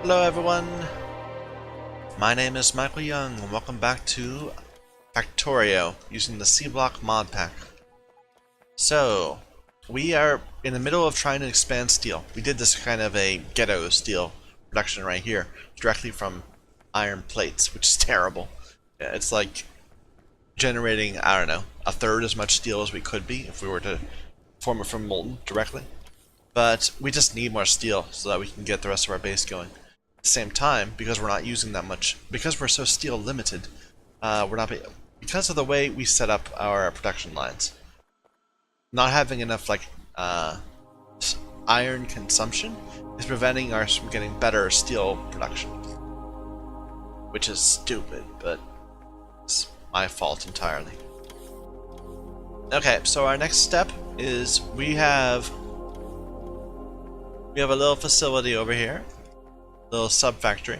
Hello everyone, my name is Michael Young and welcome back to Factorio using the Sea Block Modpack. So, we are in the middle of trying to expand steel. We did this kind of a ghetto steel production right here, directly from iron plates, which is terrible. Yeah, it's like generating, I don't know, a third as much steel as we could be if we were to form it from molten directly. But we just need more steel so that we can get the rest of our base going. At the same time, because we're not using that much, because we're so steel limited, because of the way we set up our production lines, not having enough iron consumption is preventing us from getting better steel production, which is stupid, but it's my fault entirely. Okay, so our next step is we have a little facility over here. Little sub-factory.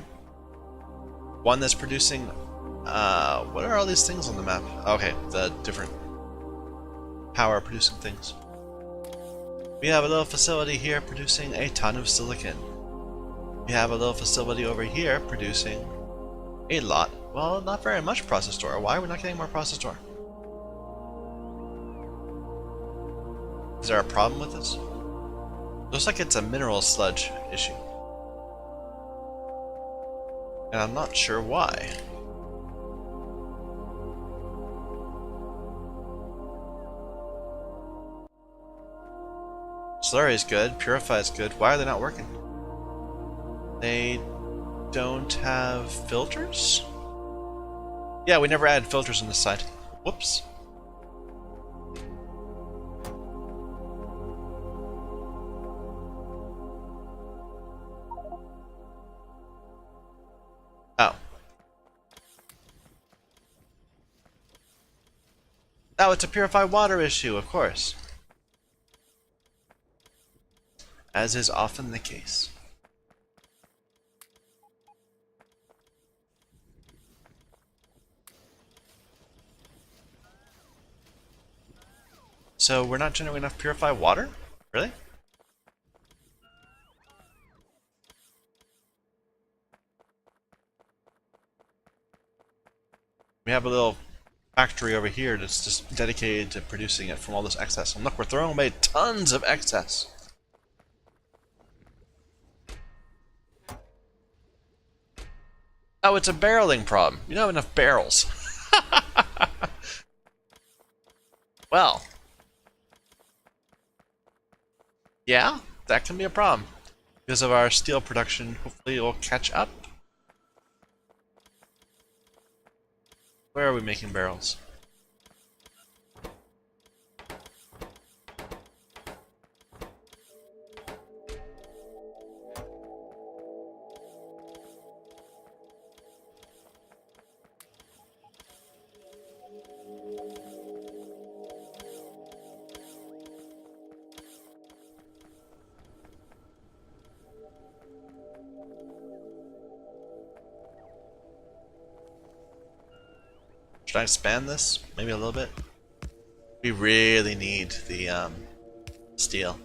One that's producing, what are all these things on the map? Okay, the different power producing things. We have a little facility here producing a ton of silicon. We have a little facility over here producing a lot, well, not very much process ore. Why are we not getting more process ore? Is there a problem with this? Looks like it's a mineral sludge issue. And I'm not sure why. Slurry is good, Purify is good. Why are they not working? They don't have filters? Yeah, we never added filters on this side. Whoops. Oh. Oh, it's a purified water issue, of course. As is often the case. So we're not generating enough purified water? Really? We have a little factory over here that's just dedicated to producing it from all this excess. And look, we're throwing away tons of excess. Oh, it's a barreling problem. You don't have enough barrels. Well. Yeah, that can be a problem. Because of our steel production, hopefully it will catch up. Where are we making barrels? Should I expand this? Maybe a little bit? We really need the steel.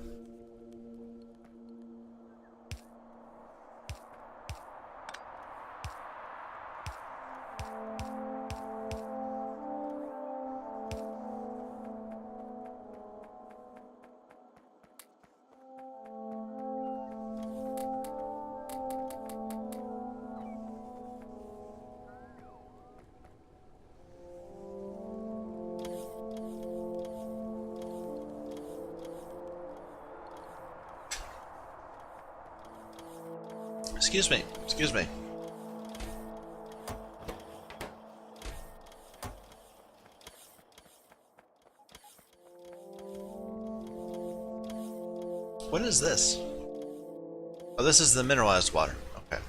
Excuse me, excuse me. What is this? Oh, this is the mineralized water. Okay.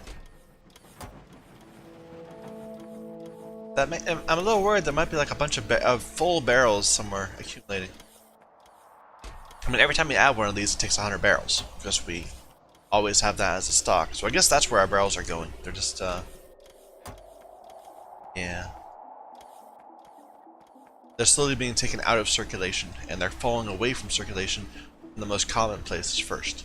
I'm a little worried there might be like a bunch of full barrels somewhere accumulating. I mean, every time we add one of these, it takes 100 barrels because we always have that as a stock. So I guess that's where our barrels are going. They're just, yeah. They're slowly being taken out of circulation, and they're falling away from circulation in the most common places first.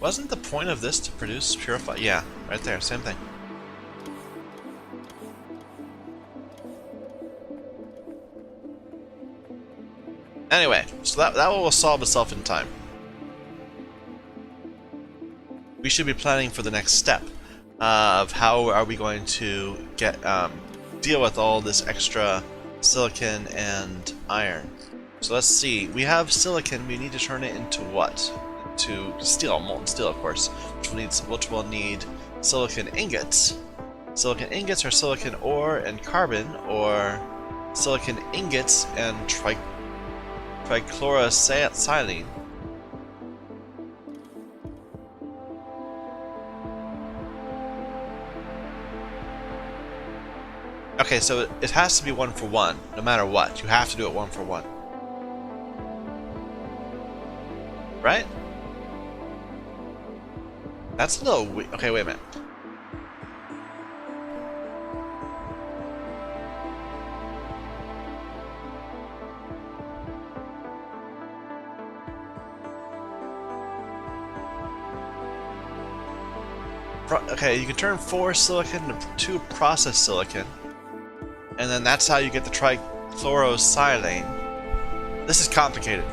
Wasn't the point of this to produce purified? Yeah, right there, same thing. Anyway, so that will solve itself in time. We should be planning for the next step of how are we going to get deal with all this extra silicon and iron. So let's see. We have silicon. We need to turn it into what? Into steel, molten steel, of course. Which will need silicon ingots. Silicon ingots are silicon ore and carbon, or silicon ingots and trichlorosilane. Okay, so it has to be 1-for-1, no matter what. You have to do it 1-for-1. Right? That's a little weird. Okay, wait a minute. Okay, you can turn 4 silicon to 2 processed silicon, and then that's how you get the trichlorosilane. This is complicated.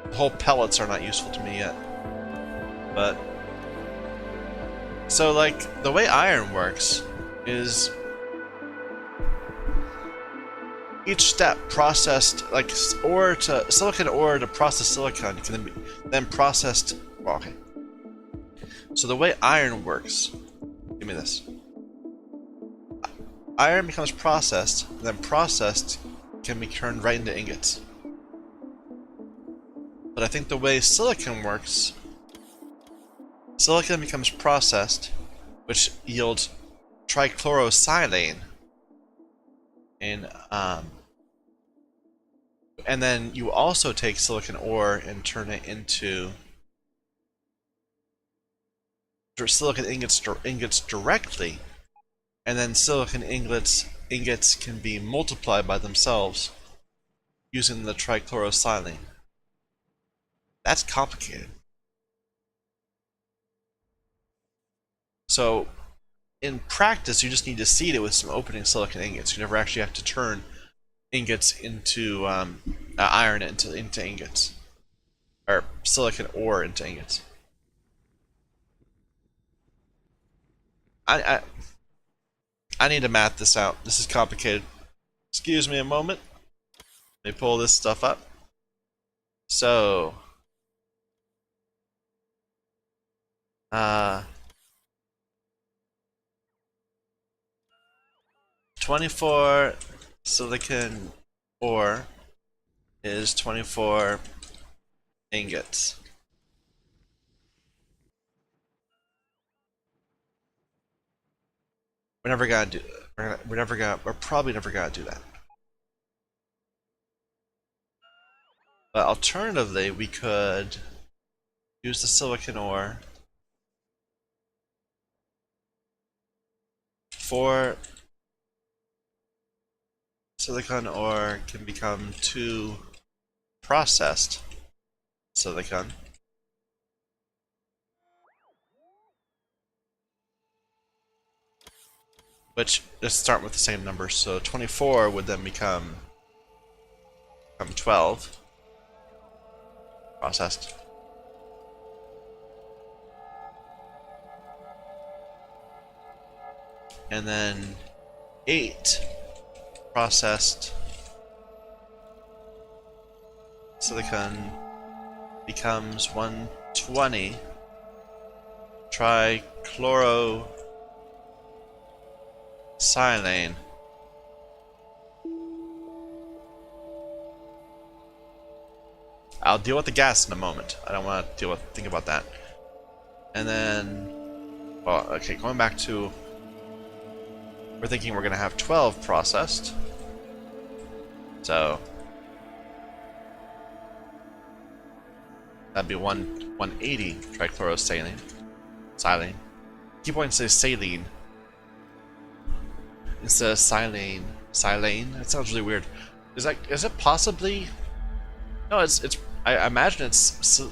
The whole pellets are not useful to me yet. But so, like, the way iron works is each step processed, like silicon ore to process silicon can be then processed. Well, okay. So the way iron works, give me this. Iron becomes processed, and then processed can be turned right into ingots. But I think the way silicon works, silicon becomes processed, which yields trichlorosilane, and then you also take silicon ore and turn it into silicon ingots directly, and then silicon ingots can be multiplied by themselves using the trichlorosilane. That's complicated. So in practice, you just need to seed it with some opening silicon ingots. You never actually have to turn ingots into iron into ingots, or silicon ore into ingots. I need to math this out. This is complicated. Excuse me a moment. Let me pull this stuff up. So 24 silicon ore is 24 ingots. We're never gonna do. We're probably never gonna do that. But alternatively, we could use the silicon ore for silicon ore can become 2 processed silicon. Which, let's start with the same number. So 24 would then become 12 processed. And then 8 processed silicon becomes 120 trichlorosilane. I'll deal with the gas in a moment. I don't want to think about that. And then, well, okay, going back to, we're thinking we're going to have 12 processed. So that'd be 180 trichlorosilane. I keep wanting to say saline instead of silane. That sounds really weird. Is it possibly? No, it's I imagine it's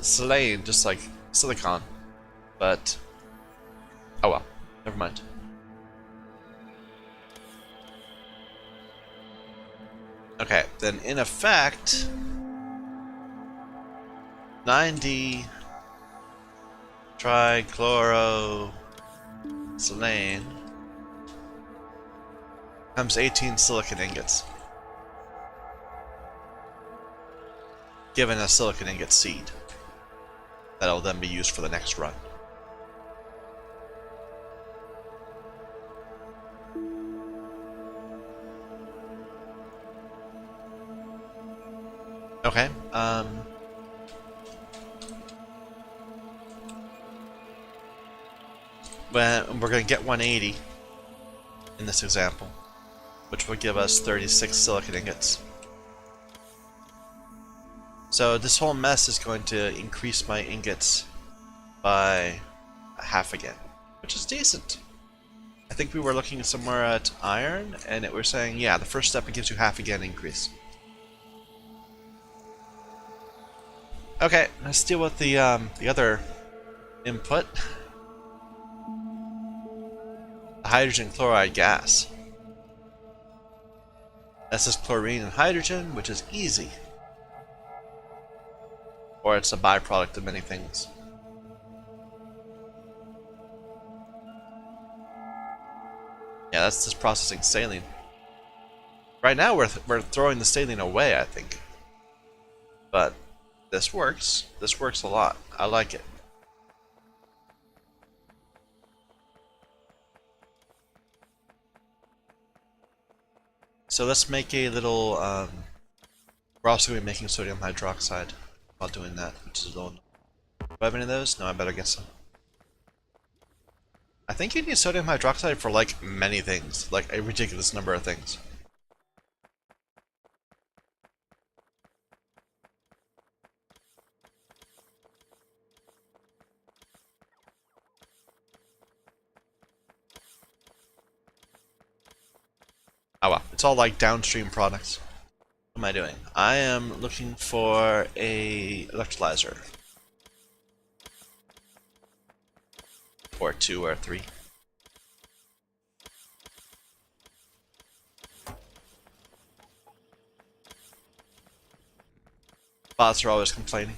selene, just like silicon, but oh well, never mind. Okay, then in effect, 90 trichloro selene becomes 18 silicon ingots, given a silicon ingot seed that'll then be used for the next run. Okay, we're going to get 180 in this example, which will give us 36 silicon ingots. So this whole mess is going to increase my ingots by half again, which is decent. I think we were looking somewhere at iron, and it was saying, yeah, the first step, it gives you half again increase. Okay, let's deal with the other input. The hydrogen chloride gas. That's just chlorine and hydrogen, which is easy. Or it's a byproduct of many things. Yeah, that's just processing saline. Right now we're throwing the saline away, I think. But this works. This works a lot. I like it. So let's make a little, we're also going to be making sodium hydroxide while doing that, which is low enough. Do I have any of those? No, I better get some. I think you need sodium hydroxide for, like, many things. Like, a ridiculous number of things. Oh well, it's all like downstream products. What am I doing? I am looking for a electrolyzer. Or 2 or 3. Bots are always complaining.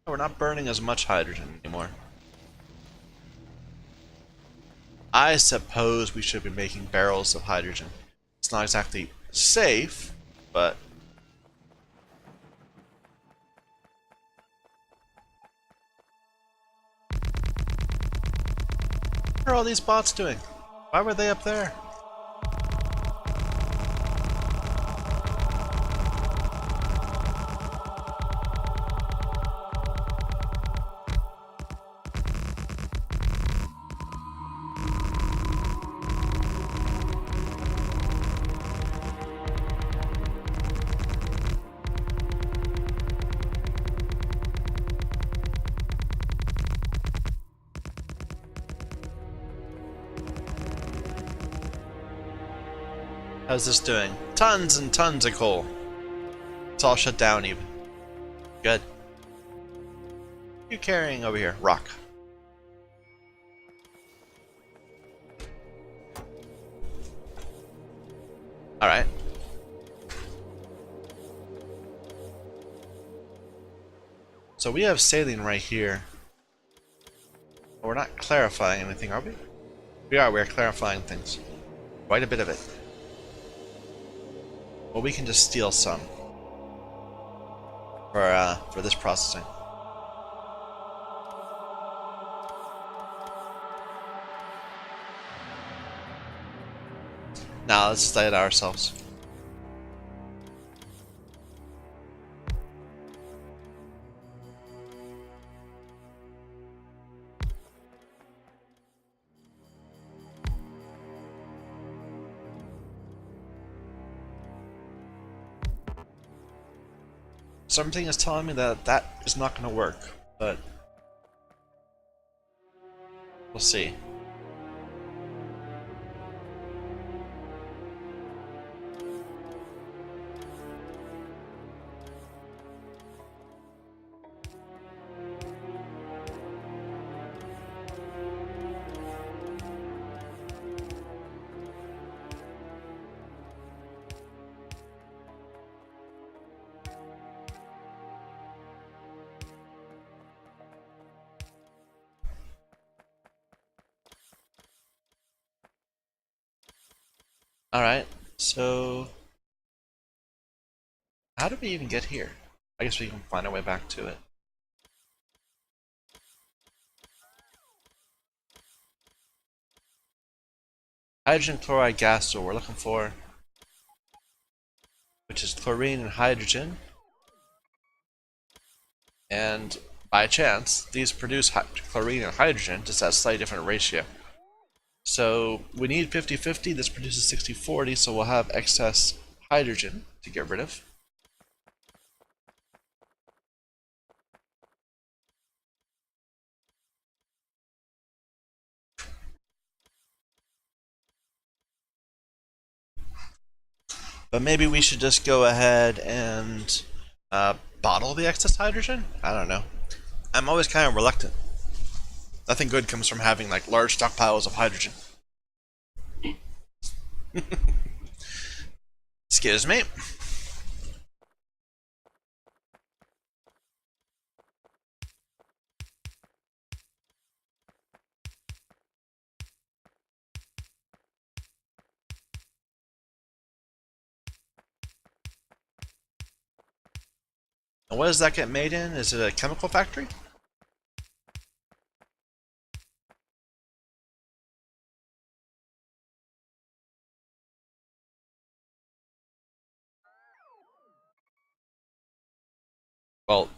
We're not burning as much hydrogen anymore. I suppose we should be making barrels of hydrogen. It's not exactly safe, but... What are all these bots doing? Why were they up there? How's this doing? Tons and tons of coal. It's all shut down even. Good. You carrying over here? Rock. Alright. So we have saline right here. But we're not clarifying anything, are we? We are. We're clarifying things. Quite a bit of it. Well, we can just steal some for this processing. Now let's study it ourselves. Something is telling me that that is not going to work, but We'll see. Alright, so how did we even get here? I guess we can find our way back to it. Hydrogen chloride gas is what we're looking for, which is chlorine and hydrogen. And by chance, these produce chlorine and hydrogen, just at a slightly different ratio. So we need 50-50, this produces 60-40, so we'll have excess hydrogen to get rid of. But maybe we should just go ahead and bottle the excess hydrogen? I don't know. I'm always kind of reluctant. Nothing good comes from having like large stockpiles of hydrogen. Excuse me. And what does that get made in? Is it a chemical factory? Well,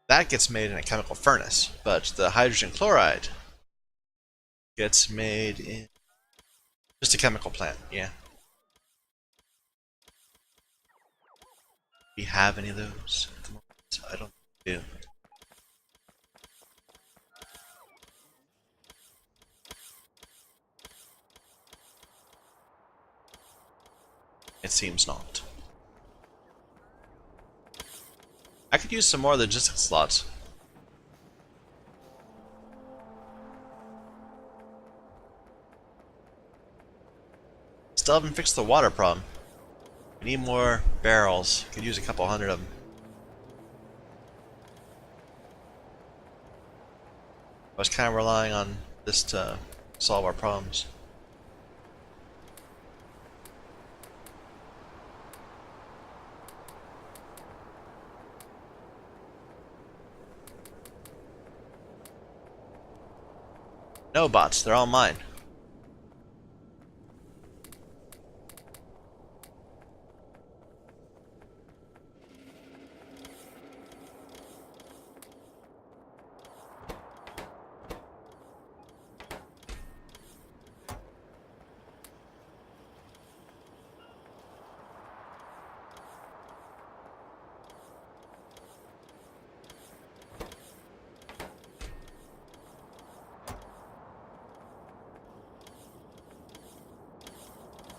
that gets made in a chemical furnace, but the hydrogen chloride gets made in just a chemical plant, yeah. Do we have any of those at the moment? I don't think we do. It seems not. I could use some more logistics slots. Still haven't fixed the water problem. We need more barrels. Could use a couple hundred of them. I was kind of relying on this to solve our problems. No bots, they're all mine.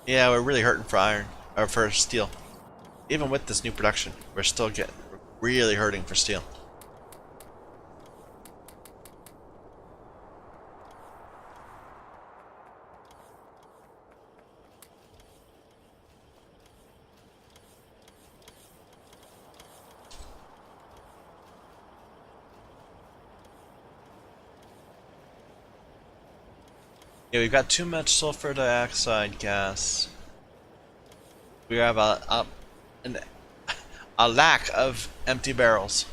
Yeah, we're really hurting for iron, or for steel. Even with this new production, we're really hurting for steel. Yeah, we've got too much sulfur dioxide gas. We have a lack of empty barrels.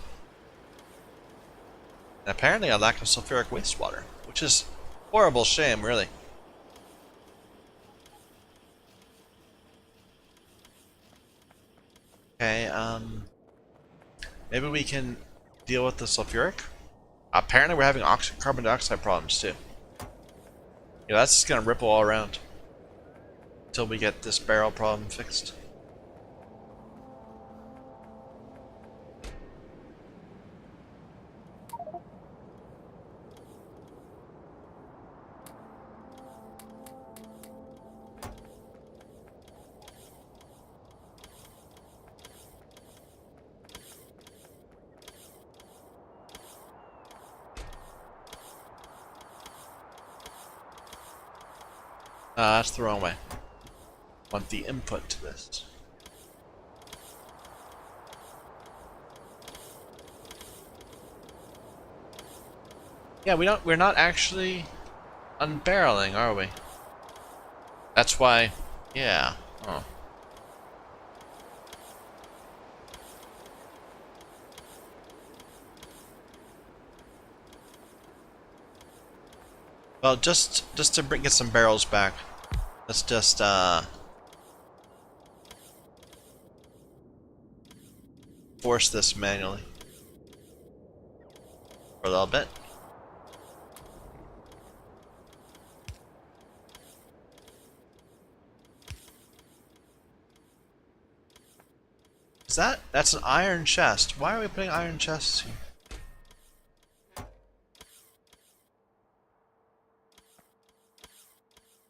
And apparently a lack of sulfuric wastewater, which is a horrible shame, really. Okay, maybe we can deal with the sulfuric. Apparently we're having carbon dioxide problems too. Yeah, that's just gonna ripple all around until we get this barrel problem fixed. That's the wrong way. Want the input to this. Yeah, we're not actually unbarreling, are we? That's why, yeah. Oh. Well, just to get some barrels back, let's just force this manually for a little bit. That's an iron chest. Why are we putting iron chests here?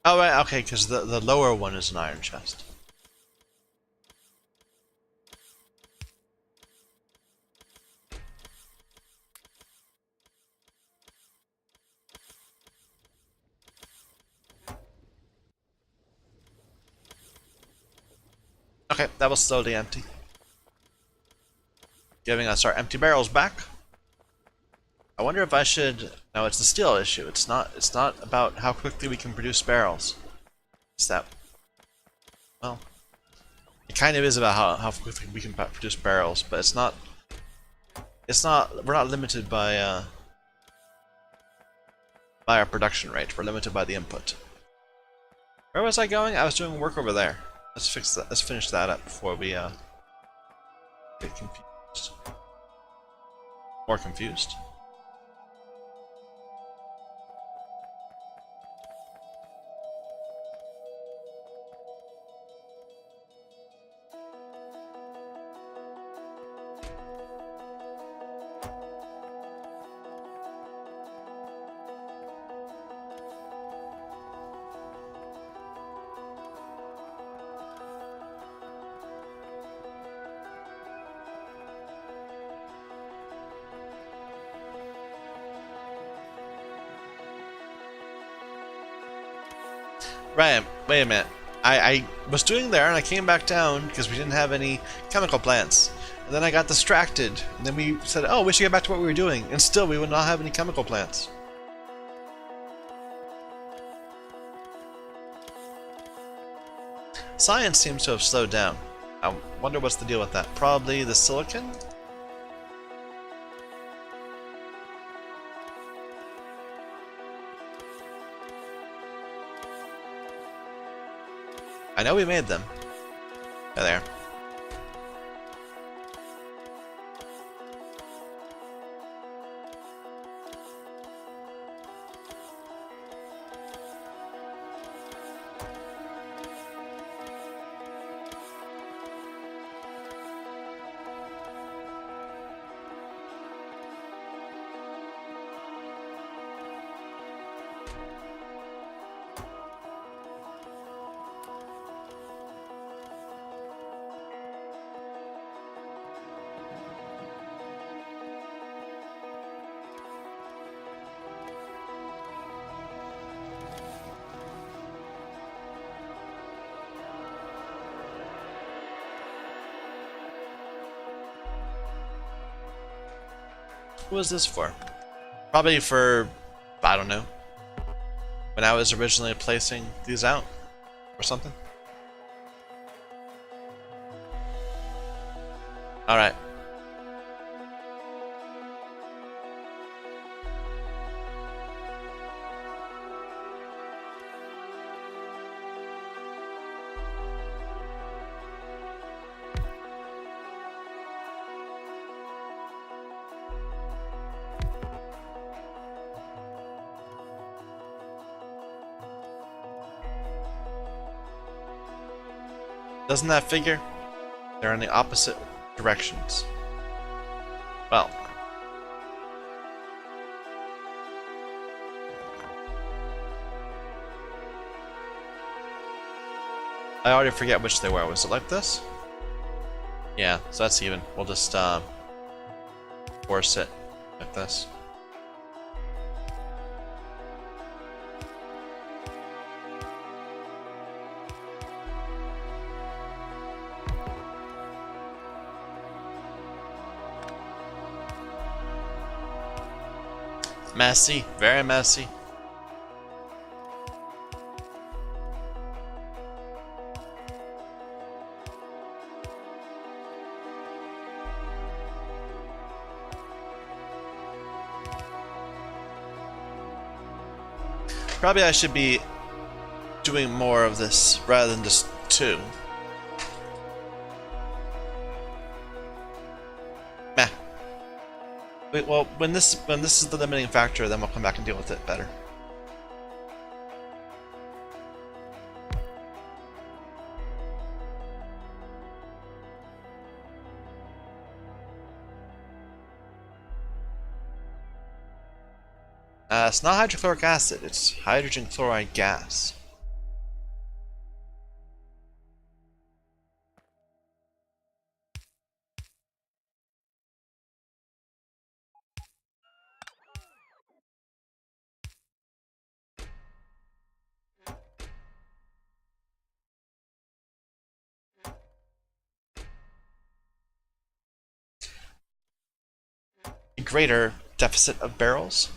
Oh right, okay, because the lower one is an iron chest. Okay, that was slowly empty. Giving us our empty barrels back. I wonder if I should. No, it's the steel issue. It's not about how quickly we can produce barrels. It's that. Well, it kind of is about how quickly we can produce barrels, but it's not. It's not. We're not limited by our production rate. We're limited by the input. Where was I going? I was doing work over there. Let's fix that. Let's finish that up before we get confused. More confused. Right, wait a minute. I was doing there and I came back down because we didn't have any chemical plants. And then I got distracted. And then we said, oh, we should get back to what we were doing. And still, we would not have any chemical plants. Science seems to have slowed down. I wonder what's the deal with that. Probably the silicon? I know we made them. Oh, there. What was this for? Probably for, I don't know, when I was originally placing these out or something. Alright. Doesn't that figure? They're in the opposite directions. Well. I already forget which they were. Was it like this? Yeah, so that's even. We'll just force it like this. Messy, very messy. Probably I should be doing more of this rather than just two. Meh. Wait, well, when this is the limiting factor, then we'll come back and deal with it better. It's not hydrochloric acid, it's hydrogen chloride gas. A greater deficit of barrels.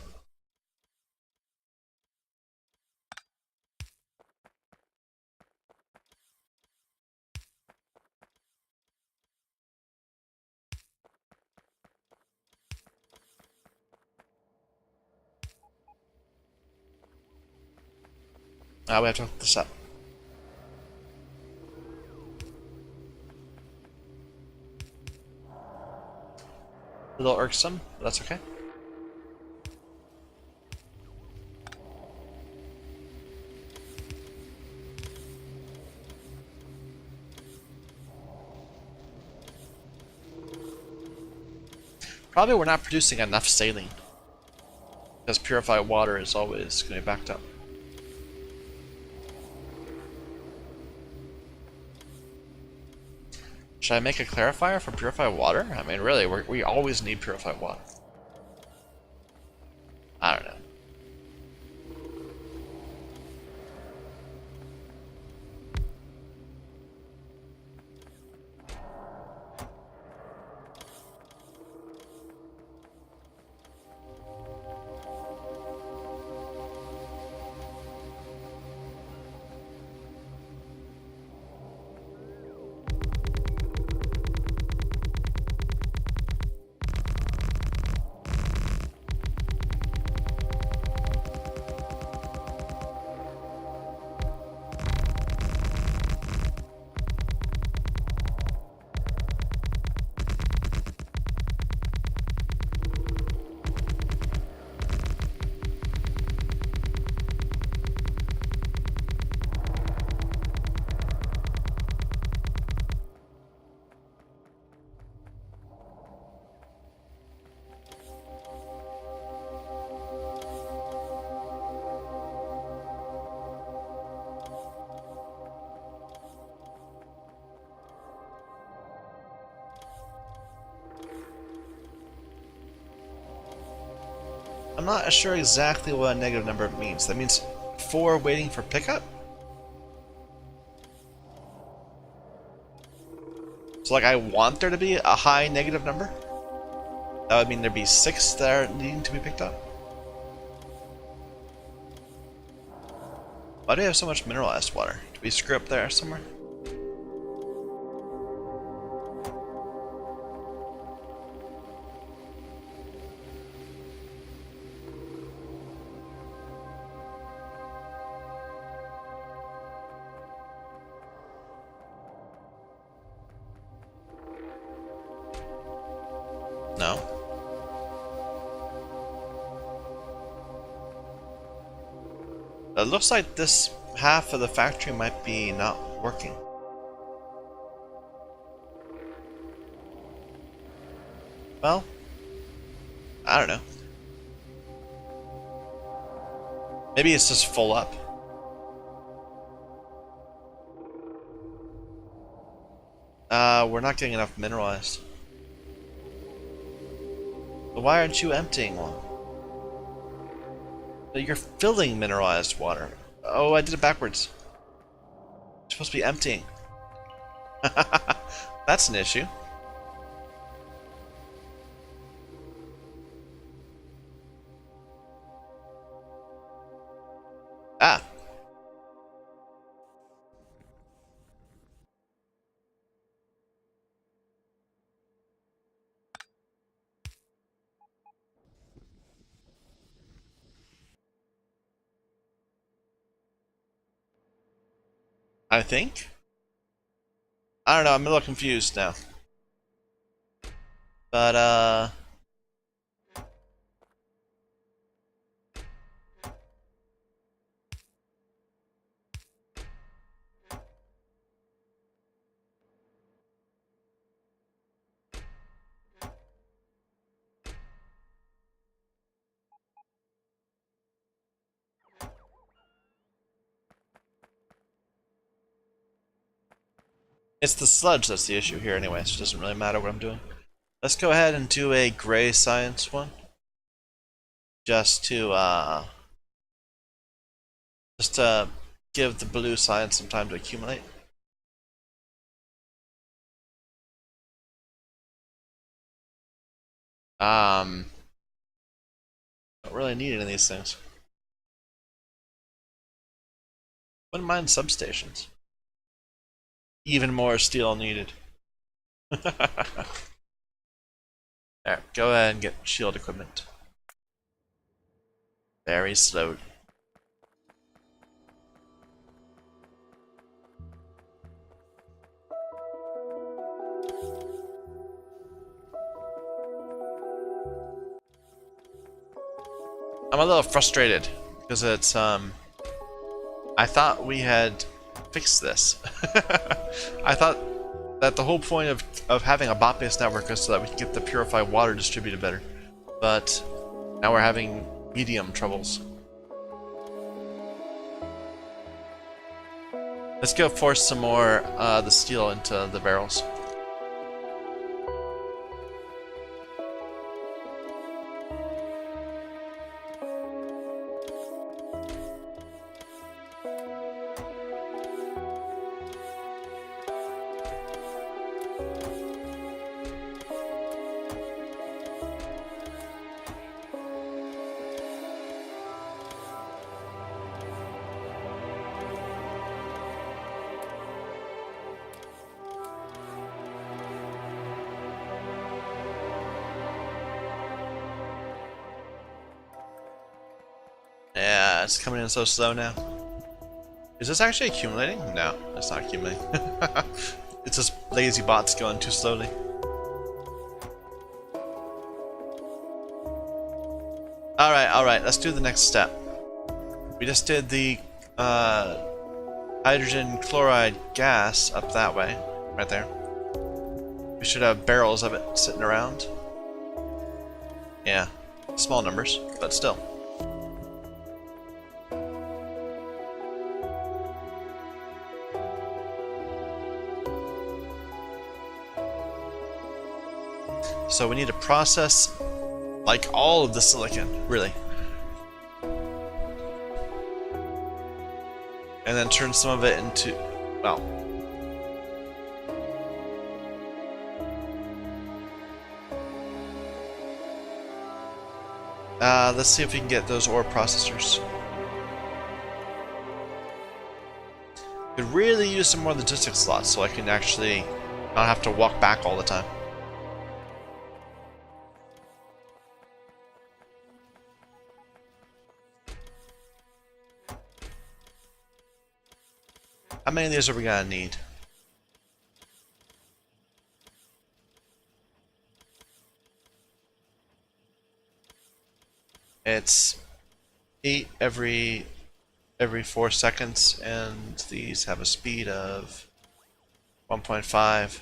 We have to look this up. A little irksome, but that's okay. Probably we're not producing enough saline, because purified water is always going to be backed up. Should I make a clarifier for purified water? I mean, really, we always need purified water. I don't know. I'm not sure exactly what a negative number means. That means 4 waiting for pickup? So like I want there to be a high negative number? That would mean there'd be 6 that are needing to be picked up? Why do we have so much mineralized water? Did we screw up there somewhere? No. It looks like this half of the factory might be not working. Well, I don't know. Maybe it's just full up. We're not getting enough mineralized. But why aren't you emptying one? You're filling mineralized water. Oh, I did it backwards. You're supposed to be emptying. That's an issue. I think. I don't know, I'm a little confused now. But, it's the sludge that's the issue here anyway, so it doesn't really matter what I'm doing. Let's go ahead and do a gray science one. Just to give the blue science some time to accumulate. Don't really need any of these things. Wouldn't mind substations. Even more steel needed. There, go ahead and get shield equipment. Very slow. I'm a little frustrated because it's I thought we had fixed this. I thought that the whole point of having a bot-based network is so that we can get the purified water distributed better. But now we're having medium troubles. Let's go force some more the steel into the barrels. Yeah, it's coming in so slow now. Is this actually accumulating? No, it's not accumulating. It's just lazy bots going too slowly. Alright, let's do the next step. We just did the hydrogen chloride gas up that way, right there. We should have barrels of it sitting around. Yeah, small numbers, but still. So we need to process like all of the silicon, really. And then turn some of it into, well, let's see if we can get those ore processors. Could really use some more logistics slots so I can actually not have to walk back all the time. How many of these are we gonna need? It's 8 every 4 seconds, and these have a speed of 1.5.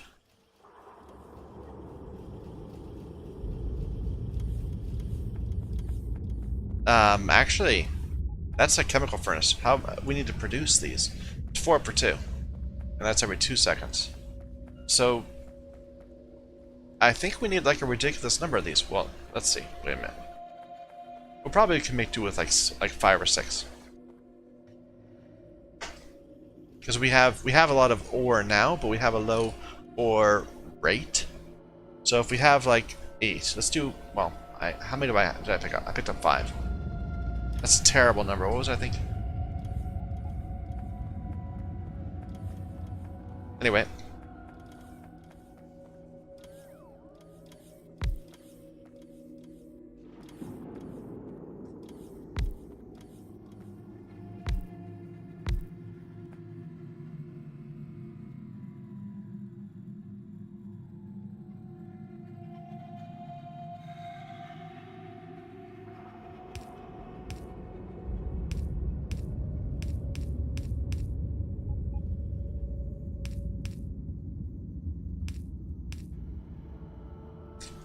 Actually, that's a chemical furnace. How we need to produce these? It's 4 per 2, and that's every 2 seconds. So I think we need like a ridiculous number of these. Well, let's see. Wait a minute. We probably can make do with like 5 or 6, because we have a lot of ore now, but we have a low ore rate. So if we have like 8, let's do, well, how many did I pick up? I picked up 5. That's a terrible number. What was I thinking? Anyway.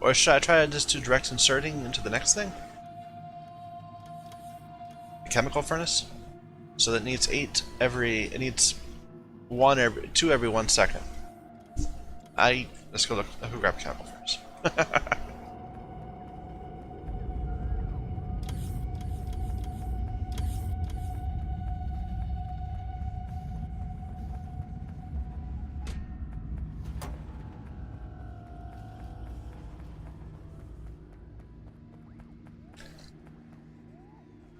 Or should I try to just do direct inserting into the next thing? The chemical furnace? So that needs it needs two every 1 second. Let's go look, let's go grab chemical furnace.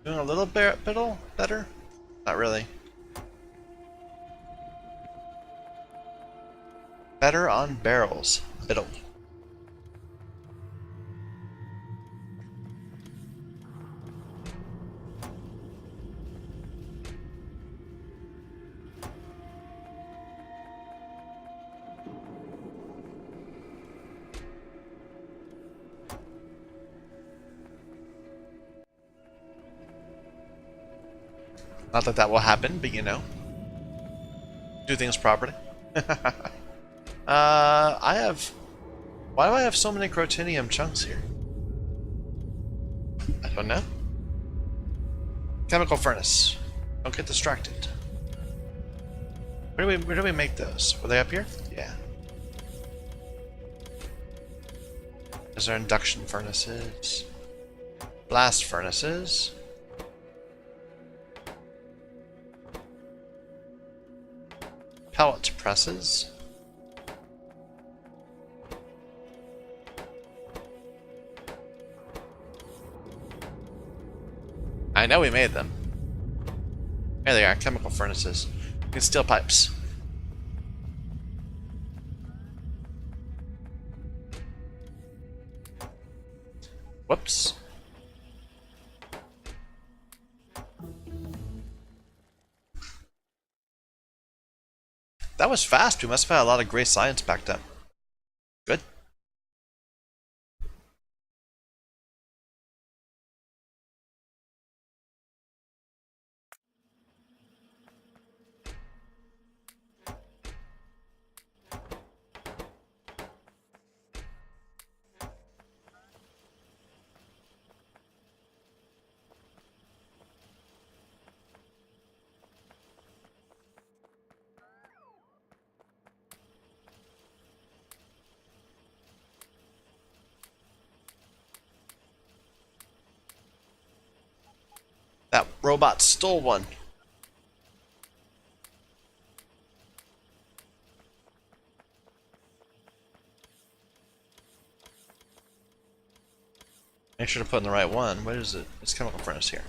Doing a little bit better? Not really. Better on barrels. Biddle. Not that that will happen, but you know. Do things properly. I have... Why do I have so many crotinium chunks here? I don't know. Chemical furnace. Don't get distracted. Where do we make those? Were they up here? Yeah. Is there induction furnaces? Blast furnaces? Pellet presses? I know we made them. There they are, chemical furnaces. And steel pipes. Whoops. That was fast. We must have had a lot of great science backed up. Good. That robot stole one. Make sure to put in the right one. What is it? It's chemical furnace here.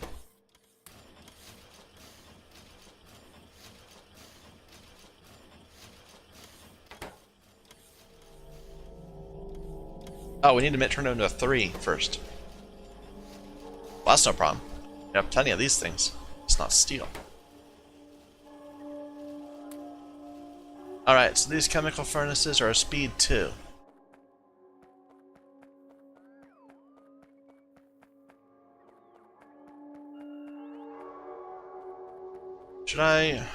Oh, we need to turn it into a 3 first. Well, that's no problem. We have plenty of these things. It's not steel. Alright, so these chemical furnaces are a speed 2. Should I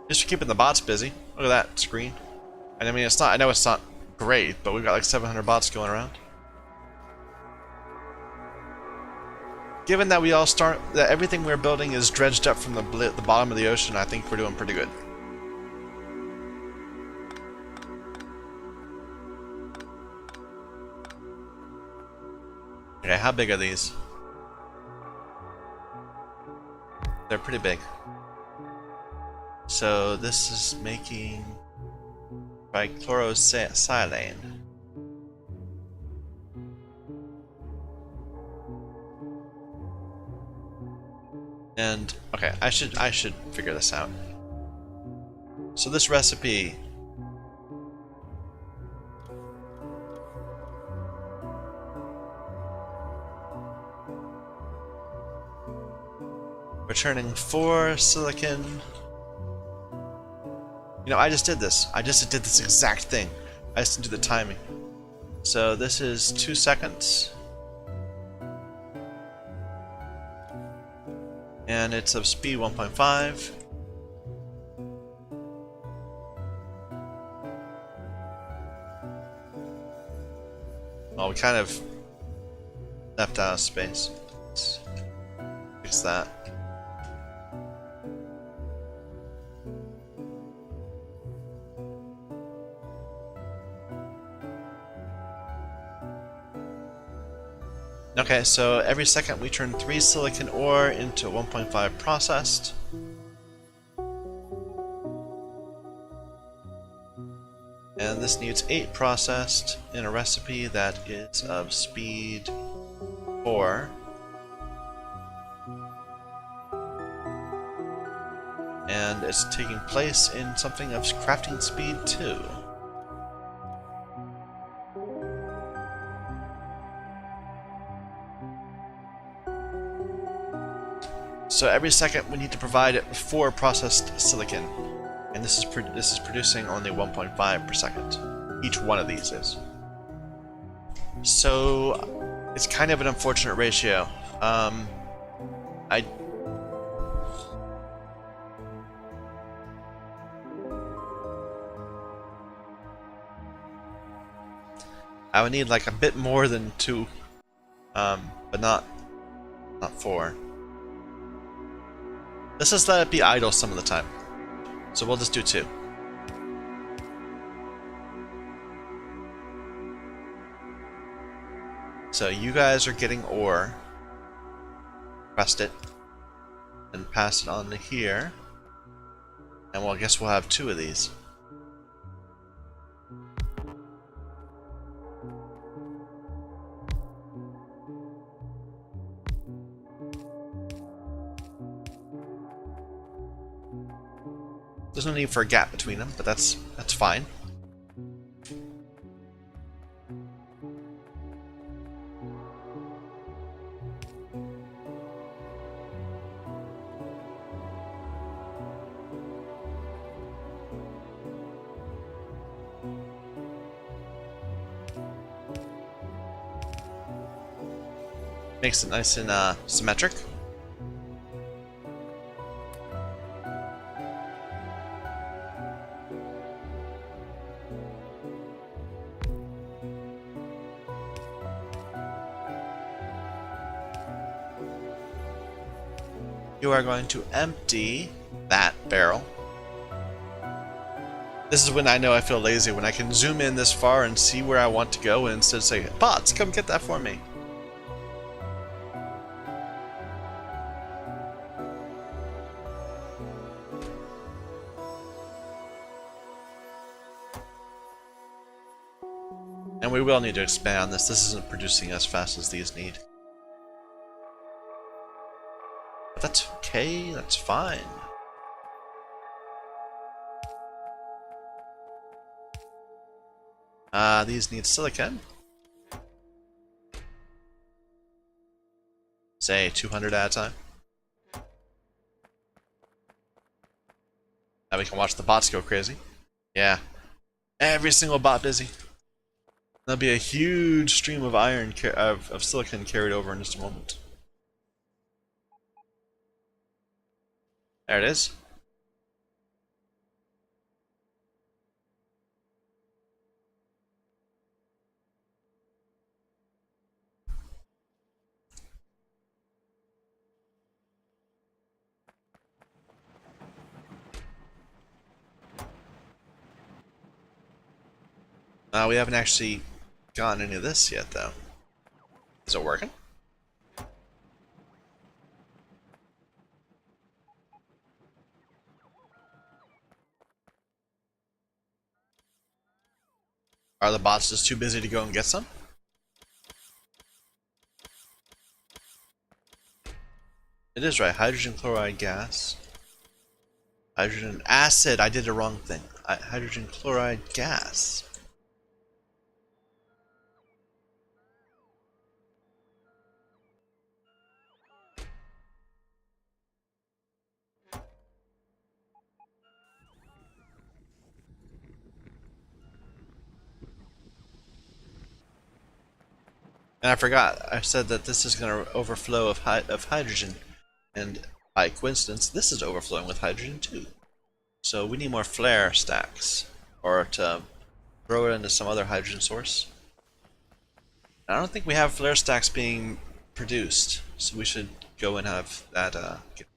just keeping the bots busy. Look at that screen. And I mean, it's not, I know it's not great, but we've got like 700 bots going around. Given that we all start, that everything we're building is dredged up from the bottom of the ocean, I think we're doing pretty good. Okay, how big are these? They're pretty big. So this is making bichlorosilane. And okay, I should figure this out. So this recipe we're turning 4 silicon. You know, I just did this. I just did this exact thing. I just didn't do the timing. So this is 2 seconds. And it's of speed 1.5. we kind of left out of space. Let's fix that. Okay, so every second we turn 3 silicon ore into 1.5 processed. And this needs 8 processed in a recipe that is of speed 4. And it's taking place in something of crafting speed 2. So every second we need to provide it with 4 processed silicon, and this is producing only 1.5 per second. Each one of these is. So it's kind of an unfortunate ratio. I would need like a bit more than 2, but not 4. Let's just let it be idle some of the time. So we'll just do 2. So you guys are getting ore. Crust it. And pass it on to here. And well, I guess we'll have 2 of these. There's no need for a gap between them, but that's fine. Makes it nice and symmetric. You are going to empty that barrel. This is when I know I feel lazy, when I can zoom in this far and see where I want to go and instead say, bots, come get that for me. And we will need to expand on this. This isn't producing as fast as these need. But that's okay, that's fine. These need silicon. Say 200 at a time. Now we can watch the bots go crazy. Yeah. Every single bot busy. There'll be a huge stream of iron of silicon carried over in just a moment. There it is. We haven't actually gotten any of this yet, though. Is it working? Are the bots just too busy to go and get some? It is right. Hydrogen chloride gas. Hydrogen acid. I did the wrong thing. Hydrogen chloride gas. And I forgot, I said that this is going to overflow of hydrogen, and by coincidence, this is overflowing with hydrogen too. So we need more flare stacks, or to throw it into some other hydrogen source. I don't think we have flare stacks being produced, so we should go and have that get.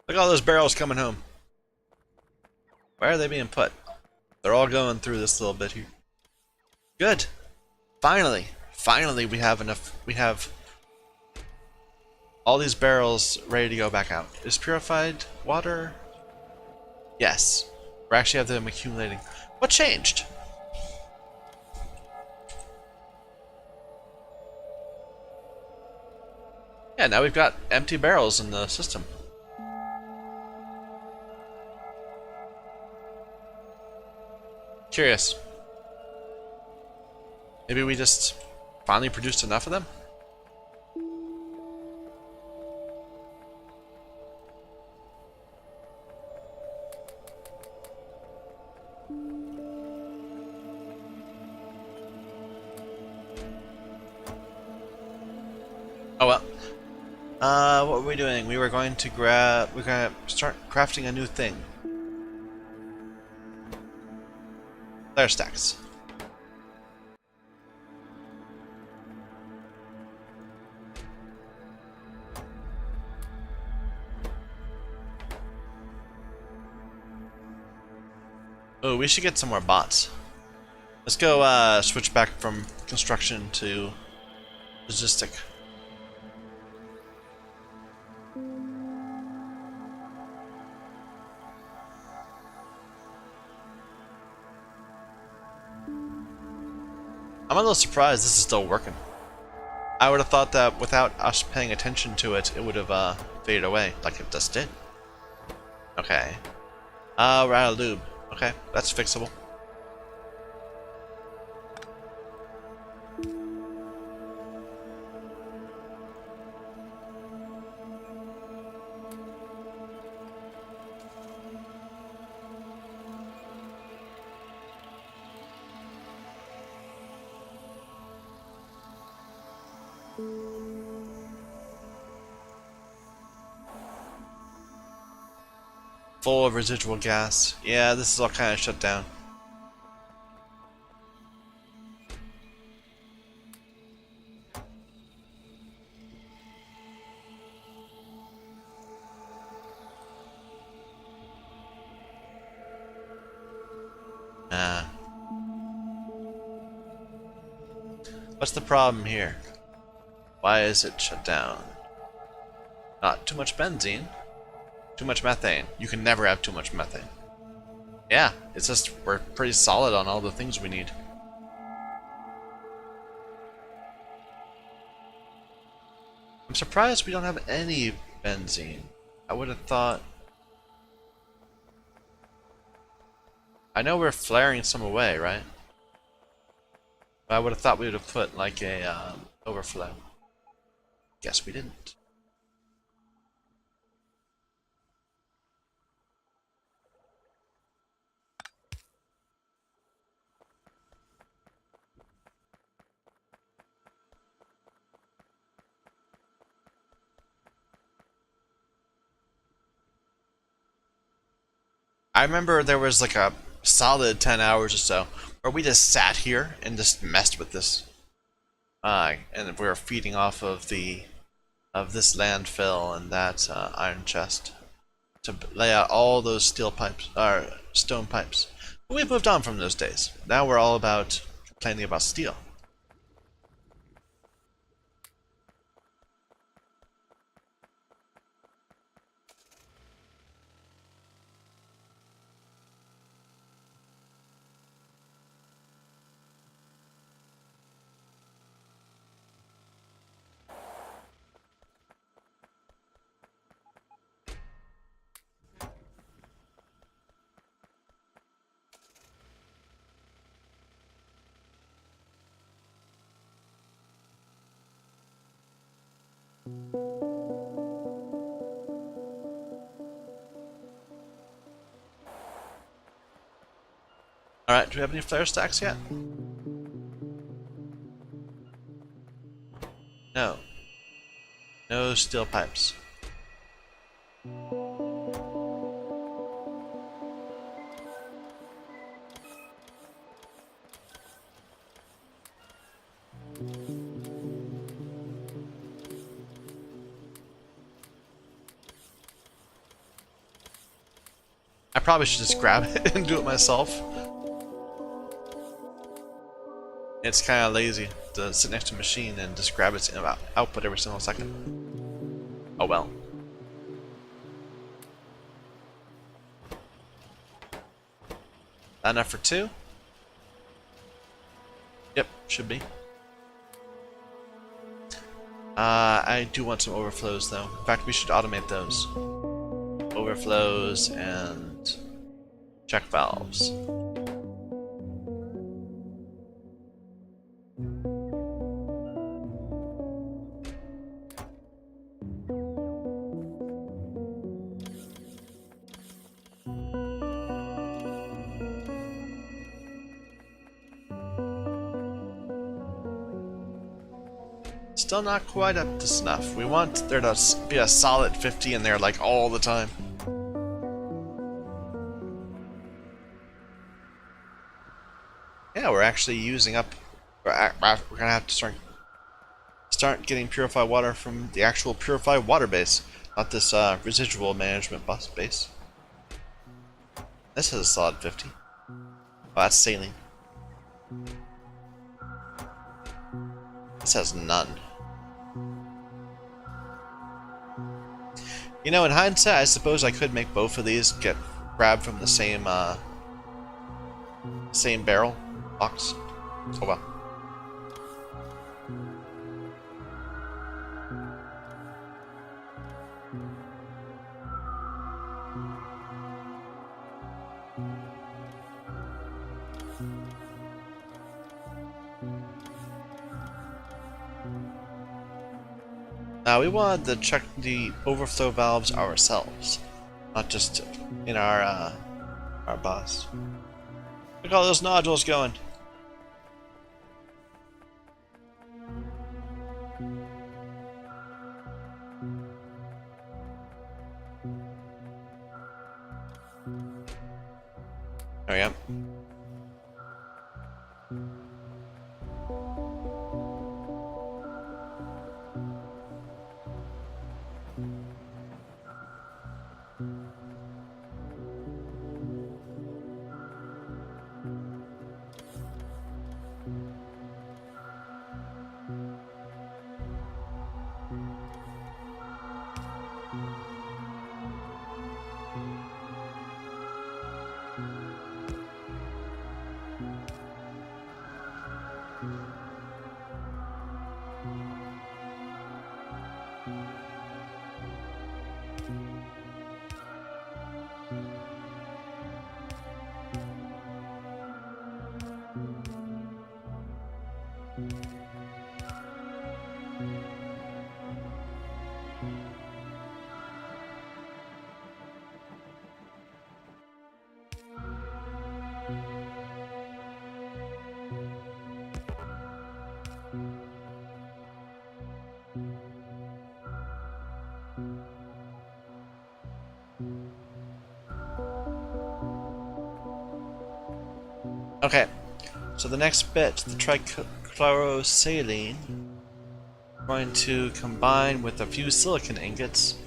Look at all those barrels coming home. Where are they being put? They're all going through this little bit here. Good. Finally. Finally we have enough. We have all these barrels ready to go back out. Is purified water? Yes. We actually have them accumulating. What changed? Yeah, now we've got empty barrels in the system. Curious. Maybe we just finally produced enough of them? Oh well. What were we doing? We were going to we're gonna start crafting a new thing. Flare stacks. Oh, we should get some more bots. Let's go switch back from construction to logistic. I'm a little surprised this is still working. I would have thought that without us paying attention to it, it would have faded away, like it just did. Okay. We're out of lube. Okay, that's fixable. Full of residual gas. Yeah, this is all kind of shut down. What's the problem here? Why is it shut down? Not too much benzene. Too much methane. You can never have too much methane. Yeah, it's just we're pretty solid on all the things we need. I'm surprised we don't have any benzene. I would have thought... I know we're flaring some away, right? But I would have thought we would have put like a overflow. Guess we didn't. I remember there was like a solid 10 hours or so where we just sat here and just messed with this. And we were feeding off of this landfill and that iron chest to lay out all those steel pipes, or stone pipes. But we've moved on from those days. Now we're all about complaining about steel. Alright, do we have any flare stacks yet? No. No steel pipes. probably should just grab it and do it myself. It's kind of lazy to sit next to a machine and just grab its output every single second. Oh well. Enough for 2? Yep, should be. I do want some overflows though. In fact, we should automate those. Overflows and check valves. Still not quite up to snuff. We want there to be a solid 50 in there like all the time. Yeah, we're actually using up. We're gonna have to start getting purified water from the actual purified water base, not this residual management bus base. This has a solid 50. Oh, that's saline. This has none. You know, in hindsight, I suppose I could make both of these get grabbed from the same barrel box. Oh well. Now we wanted to check the overflow valves ourselves, not just in our bus. Look at all those nodules going. There we go. Okay, so the next bit, the trichlorosaline, we're going to combine with a few silicon ingots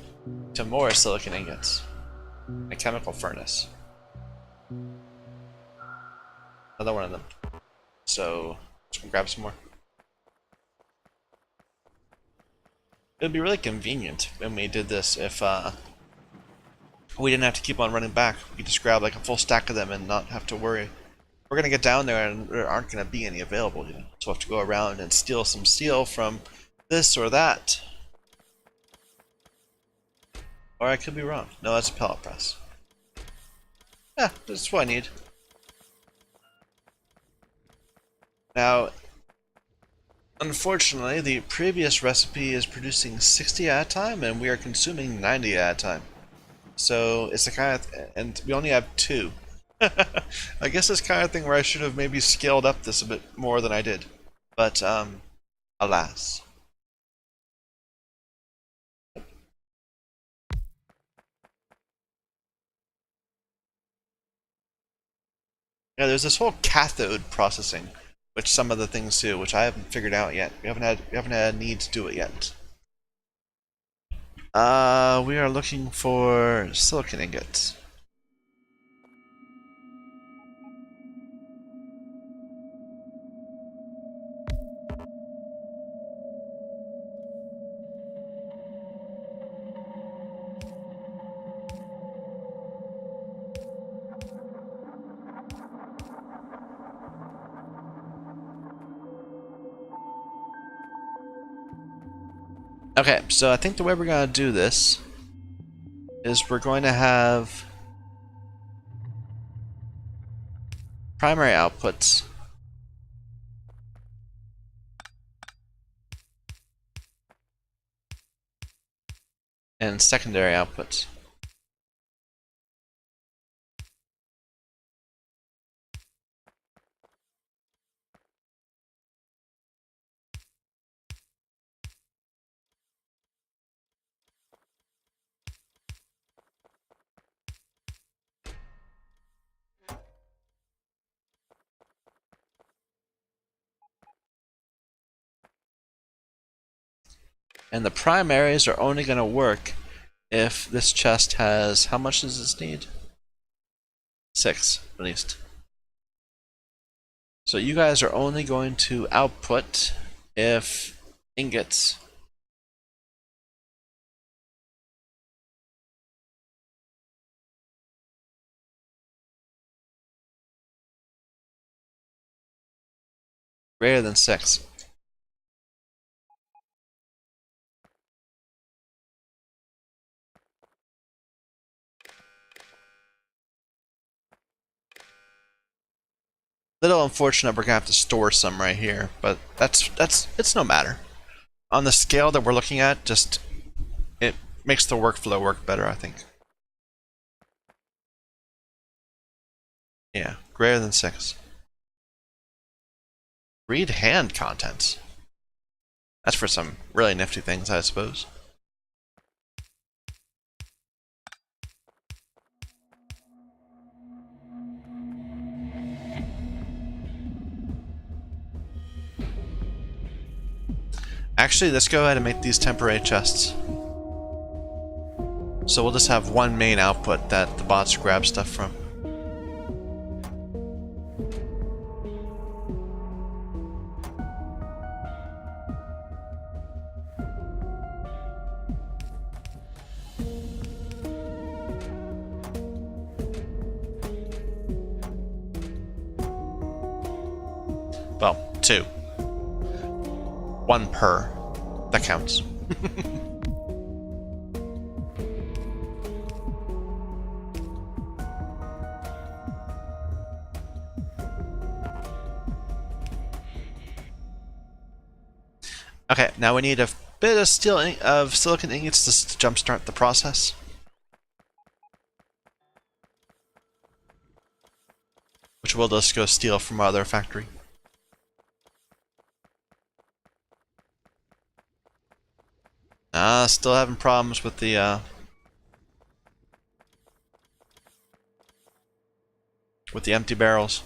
to more silicon ingots. A chemical furnace. Another one of them. So, let's grab some more. It would be really convenient when we did this if we didn't have to keep on running back. We could just grab like a full stack of them and not have to worry. We're gonna get down there and there aren't gonna be any available, you know. So we'll have to go around and steal some steel from this or that. Or I could be wrong. No, that's a pellet press. Yeah, that's what I need. Now, unfortunately, the previous recipe is producing 60 at a time, and we are consuming 90 at a time. So it's the kind of, and we only have 2. I guess it's kind of thing where I should have maybe scaled up this a bit more than I did, but alas. Yeah, there's this whole cathode processing, which some of the things do, which I haven't figured out yet. We haven't had a need to do it yet. We are looking for silicon ingots. Okay, so I think the way we're going to do this is we're going to have primary outputs and secondary outputs. And the primaries are only going to work if this chest has, how much does this need? 6, at least. So you guys are only going to output if ingots greater than 6. Little unfortunate we're gonna have to store some right here, but it's no matter. On the scale that we're looking at, just it makes the workflow work better, I think. Yeah, greater than 6. Read hand contents. That's for some really nifty things, I suppose. Actually, let's go ahead and make these temporary chests. So we'll just have one main output that the bots grab stuff from. Well, 2. 1 per. That counts. Okay, now we need a bit of silicon ingots to jumpstart the process. Which we'll just go steal from our other factory. Still having problems with the empty barrels.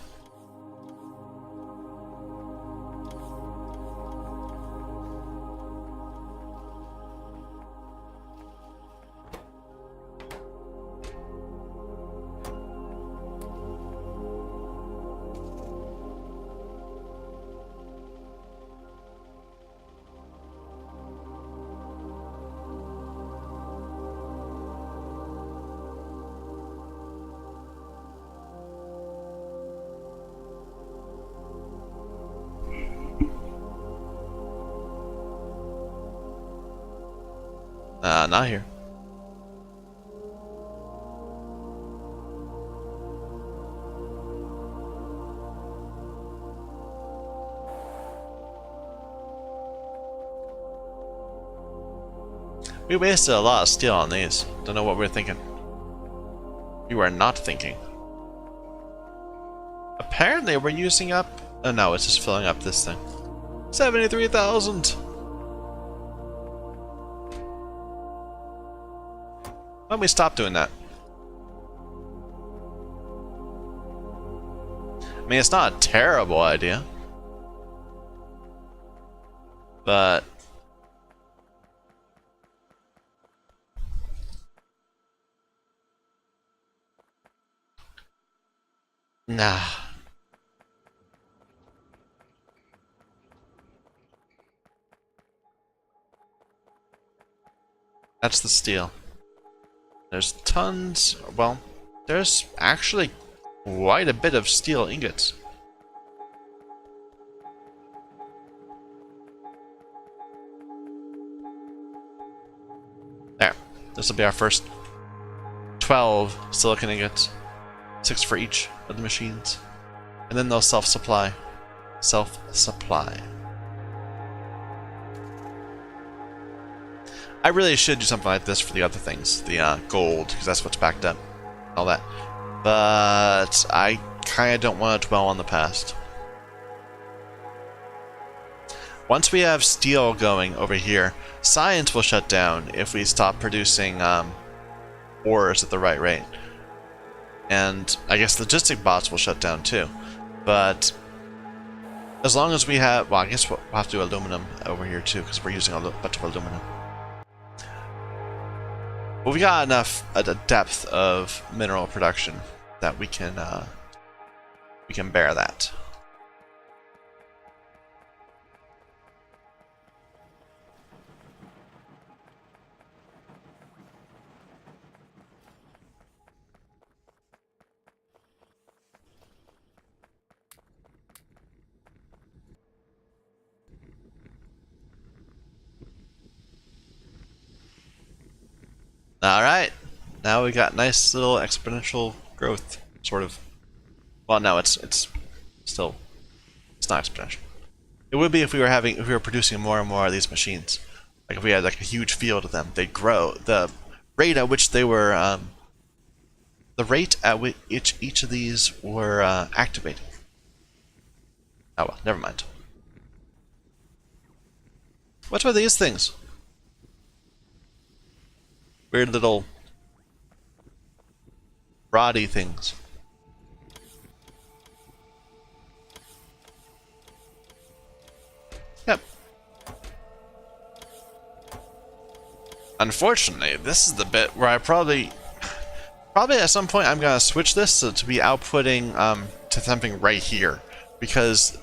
Not here. We wasted a lot of steel on these. Don't know what we're thinking. You are not thinking. Apparently we're using up... Oh no, it's just filling up this thing. 73,000! Why don't we stop doing that? I mean, it's not a terrible idea. But... nah. That's the steel. There's tons... well, there's actually quite a bit of steel ingots. This will be our first 12 silicon ingots, 6 for each of the machines, and then they'll self-supply. Self-supply. I really should do something like this for the other things, the gold, because that's what's backed up, all that. But I kind of don't want to dwell on the past. Once we have steel going over here, science will shut down if we stop producing ores at the right rate. And I guess logistic bots will shut down too. But as long as we have, well, I guess we'll have to do aluminum over here too, because we're using a bunch of aluminum. But we got enough at a depth of mineral production that we can bear that. Alright, now we got nice little exponential growth, sort of. Well, no, it's still, it's not exponential. It would be if we were producing more and more of these machines. Like if we had like a huge field of them, they'd grow. The rate at which they were, the rate at which each of these were activating. Oh well, never mind. What are these things? Weird little roddy things. Yep. Unfortunately, this is the bit where I probably at some point I'm gonna switch this to be outputting to something right here, because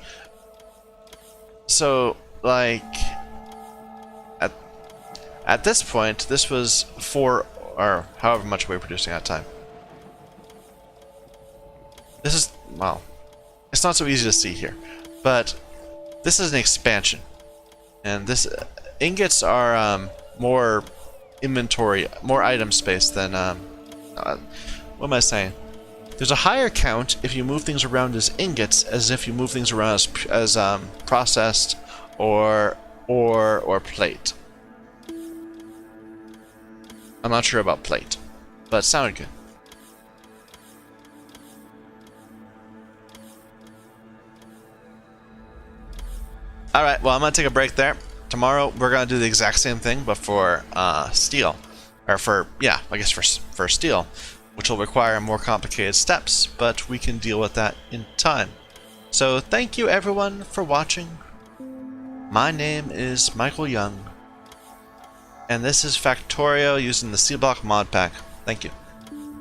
so like at this point, this was 4, or however much we were producing at the time. This is, well, it's not so easy to see here, but this is an expansion. And this, ingots are more inventory, more item space than, what am I saying? There's a higher count if you move things around as ingots, as if you move things around as processed or plate. I'm not sure about plate, but it sounded good. Alright, well, I'm going to take a break there. Tomorrow, we're going to do the exact same thing, but for steel. Or for, yeah, I guess for steel, which will require more complicated steps, but we can deal with that in time. So, thank you everyone for watching. My name is Michael Young. And this is Factorio using the Sea Block Modpack. Thank you.